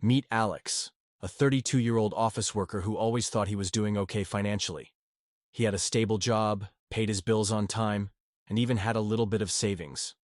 Meet Alex, a 32-year-old office worker who always thought he was doing okay financially. He had a stable job, paid his bills on time, and even had a little bit of savings.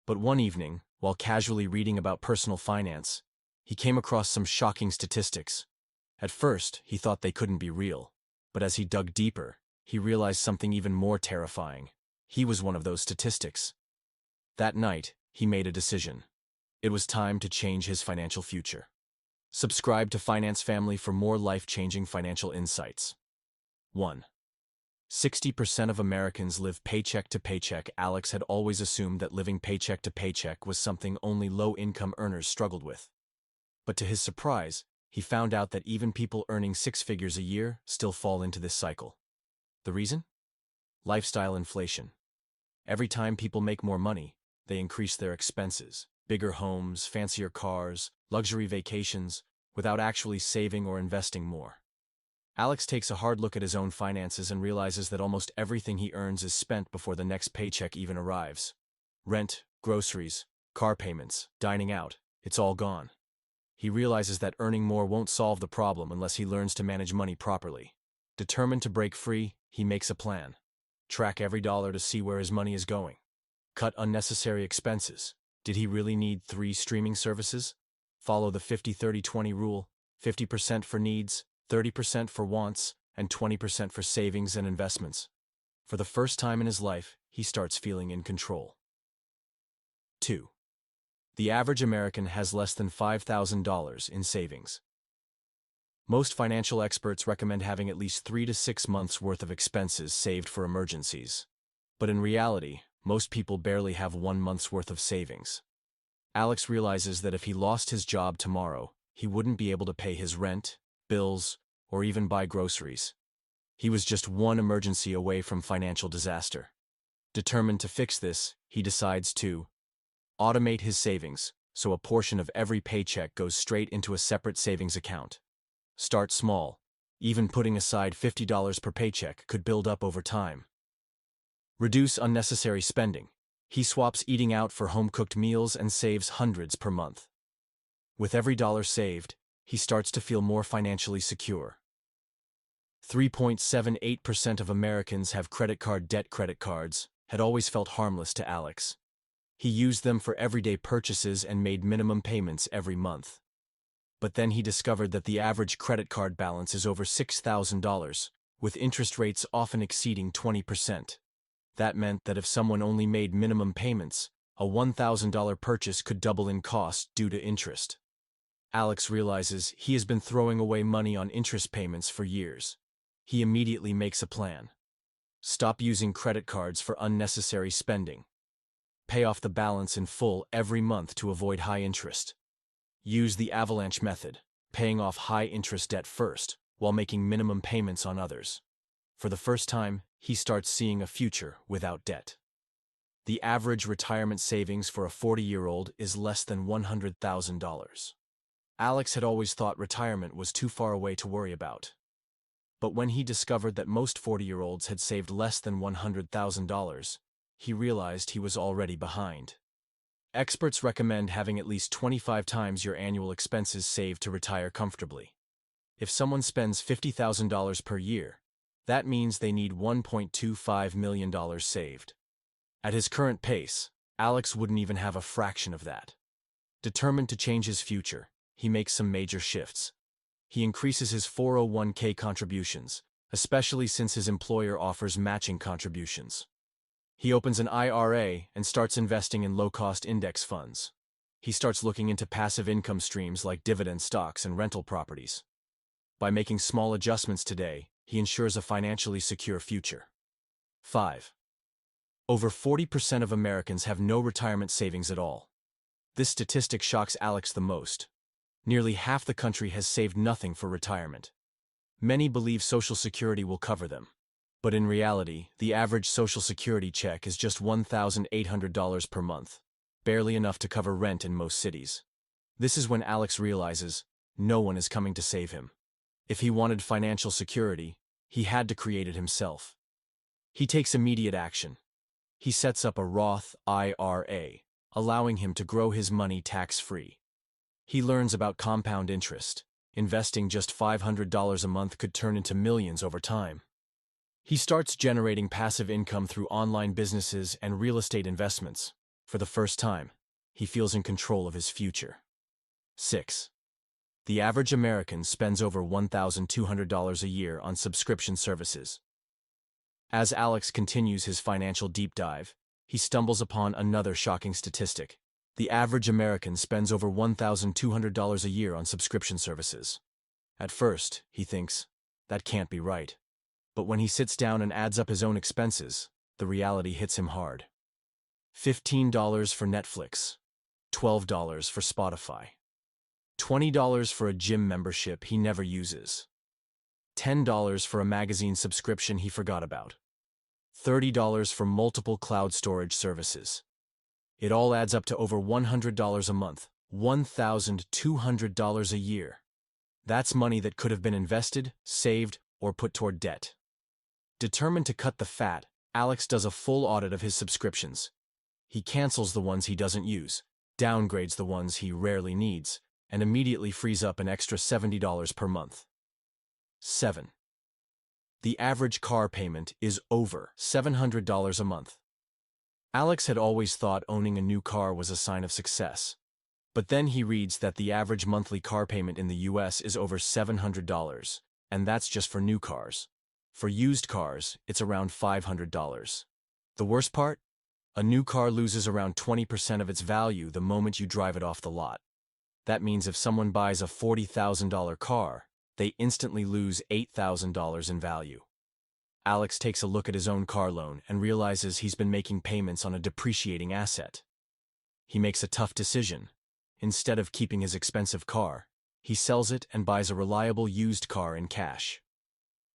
But one evening, while casually reading about personal finance, he came across some shocking statistics. At first, he thought they couldn't be real, but as he dug deeper, he realized something even more terrifying. He was one of those statistics. That night, he made a decision. It was time to change his financial future. Subscribe to Finance Family for more life-changing financial insights. 1. 60% of Americans live paycheck to paycheck. Alex had always assumed that living paycheck to paycheck was something only low-income earners struggled with. But to his surprise, he found out that even people earning six figures a year still fall into this cycle. The reason? Lifestyle inflation. Every time people make more money, they increase their expenses. Bigger homes, fancier cars, luxury vacations, without actually saving or investing more. Alex takes a hard look at his own finances and realizes that almost everything he earns is spent before the next paycheck even arrives. Rent, groceries, car payments, dining out, it's all gone. He realizes that earning more won't solve the problem unless he learns to manage money properly. Determined to break free, he makes a plan. Track every dollar to see where his money is going. Cut unnecessary expenses. Did he really need 3 streaming services? Follow the 50-30-20 rule, 50% for needs, 30% for wants, and 20% for savings and investments. For the first time in his life, he starts feeling in control. 2. The average American has less than $5,000 in savings. Most financial experts recommend having at least 3 to 6 months' worth of expenses saved for emergencies. But in reality, most people barely have 1 month's worth of savings. Alex realizes that if he lost his job tomorrow, he wouldn't be able to pay his rent, bills, or even buy groceries. He was just one emergency away from financial disaster. Determined to fix this, he decides to automate his savings, so a portion of every paycheck goes straight into a separate savings account. Start small. Even putting aside $50 per paycheck could build up over time. Reduce unnecessary spending. He swaps eating out for home-cooked meals and saves hundreds per month. With every dollar saved, he starts to feel more financially secure. 3.78% of Americans have credit card debt. Credit cards had always felt harmless to Alex. He used them for everyday purchases and made minimum payments every month. But then he discovered that the average credit card balance is over $6,000, with interest rates often exceeding 20%. That meant that if someone only made minimum payments, a $1,000 purchase could double in cost due to interest. Alex realizes he has been throwing away money on interest payments for years. He immediately makes a plan. Stop using credit cards for unnecessary spending. Pay off the balance in full every month to avoid high interest. Use the avalanche method, paying off high-interest debt first, while making minimum payments on others. For the first time, he starts seeing a future without debt. The average retirement savings for a 40-year-old is less than $100,000. Alex had always thought retirement was too far away to worry about. But when he discovered that most 40-year-olds had saved less than $100,000, he realized he was already behind. Experts recommend having at least 25 times your annual expenses saved to retire comfortably. If someone spends $50,000 per year, that means they need $1.25 million saved. At his current pace, Alex wouldn't even have a fraction of that. Determined to change his future, he makes some major shifts. He increases his 401k contributions, especially since his employer offers matching contributions. He opens an IRA and starts investing in low-cost index funds. He starts looking into passive income streams like dividend stocks and rental properties. By making small adjustments today, he ensures a financially secure future. 5. Over 40% of Americans have no retirement savings at all. This statistic shocks Alex the most. Nearly half the country has saved nothing for retirement. Many believe Social Security will cover them. But in reality, the average Social Security check is just $1,800 per month, barely enough to cover rent in most cities. This is when Alex realizes no one is coming to save him. If he wanted financial security, he had to create it himself. He takes immediate action. He sets up a Roth IRA, allowing him to grow his money tax-free. He learns about compound interest. Investing just $500 a month could turn into millions over time. He starts generating passive income through online businesses and real estate investments. For the first time, he feels in control of his future. 6. The average American spends over $1,200 a year on subscription services. As Alex continues his financial deep dive, he stumbles upon another shocking statistic. The average American spends over $1,200 a year on subscription services. At first, he thinks, that can't be right. But when he sits down and adds up his own expenses, the reality hits him hard. $15 for Netflix, $12 for Spotify, $20 for a gym membership he never uses, $10 for a magazine subscription he forgot about, $30 for multiple cloud storage services. It all adds up to over $100 a month, $1,200 a year. That's money that could have been invested, saved, or put toward debt. Determined to cut the fat, Alex does a full audit of his subscriptions. He cancels the ones he doesn't use, downgrades the ones he rarely needs, and immediately frees up an extra $70 per month. 7. The average car payment is over $700 a month. Alex had always thought owning a new car was a sign of success. But then he reads that the average monthly car payment in the US is over $700, and that's just for new cars. For used cars, it's around $500. The worst part? A new car loses around 20% of its value the moment you drive it off the lot. That means if someone buys a $40,000 car, they instantly lose $8,000 in value. Alex takes a look at his own car loan and realizes he's been making payments on a depreciating asset. He makes a tough decision. Instead of keeping his expensive car, he sells it and buys a reliable used car in cash.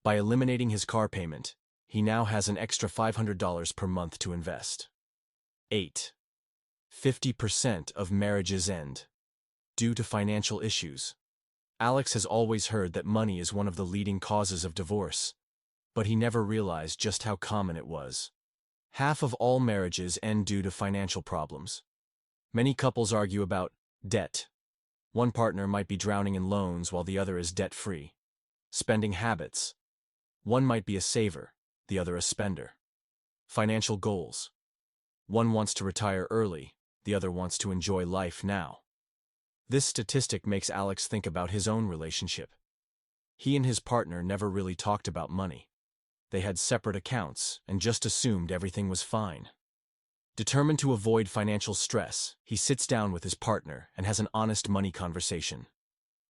By eliminating his car payment, he now has an extra $500 per month to invest. 8. 50% of marriages end due to financial issues. Alex has always heard that money is one of the leading causes of divorce, but he never realized just how common it was. Half of all marriages end due to financial problems. Many couples argue about debt. One partner might be drowning in loans while the other is debt-free. Spending habits. One might be a saver, the other a spender. Financial goals. One wants to retire early, the other wants to enjoy life now. This statistic makes Alex think about his own relationship. He and his partner never really talked about money. They had separate accounts and just assumed everything was fine. Determined to avoid financial stress, he sits down with his partner and has an honest money conversation.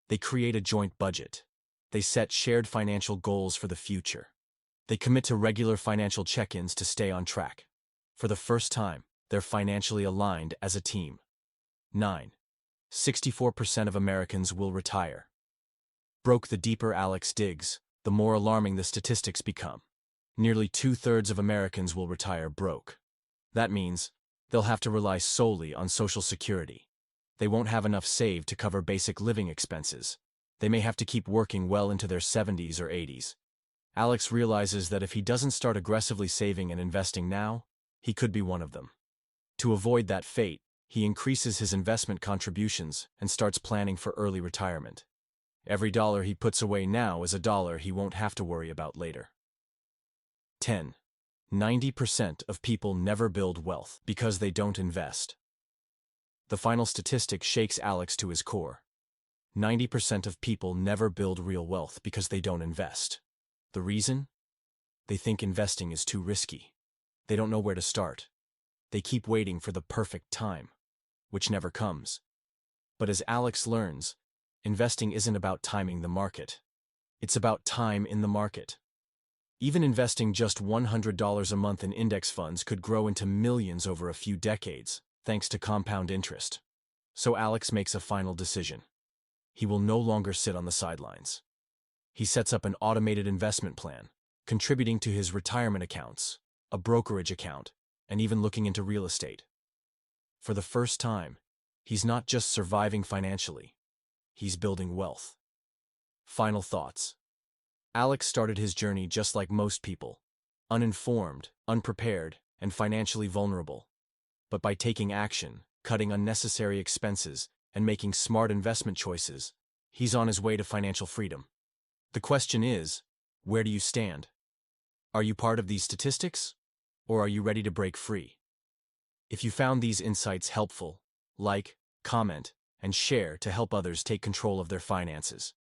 They create a joint budget. They set shared financial goals for the future. They commit to regular financial check-ins to stay on track. For the first time, they're financially aligned as a team. 9. 64% of Americans will retire. Broke. The deeper Alex digs, the more alarming the statistics become. Nearly 2/3 of Americans will retire broke. That means they'll have to rely solely on Social Security. They won't have enough saved to cover basic living expenses. They may have to keep working well into their 70s or 80s. Alex realizes that if he doesn't start aggressively saving and investing now, he could be one of them. To avoid that fate, he increases his investment contributions and starts planning for early retirement. Every dollar he puts away now is a dollar he won't have to worry about later. 10. 90% of people never build wealth because they don't invest. The final statistic shakes Alex to his core. 90% of people never build real wealth because they don't invest. The reason? They think investing is too risky. They don't know where to start. They keep waiting for the perfect time, which never comes. But as Alex learns, investing isn't about timing the market. It's about time in the market. Even investing just $100 a month in index funds could grow into millions over a few decades, thanks to compound interest. So Alex makes a final decision. He will no longer sit on the sidelines. He sets up an automated investment plan, contributing to his retirement accounts, a brokerage account, and even looking into real estate. For the first time, he's not just surviving financially, he's building wealth. Final thoughts. Alex started his journey just like most people, uninformed, unprepared, and financially vulnerable. But by taking action, cutting unnecessary expenses, and making smart investment choices, he's on his way to financial freedom. The question is, where do you stand? Are you part of these statistics, or are you ready to break free? If you found these insights helpful, like, comment, and share to help others take control of their finances.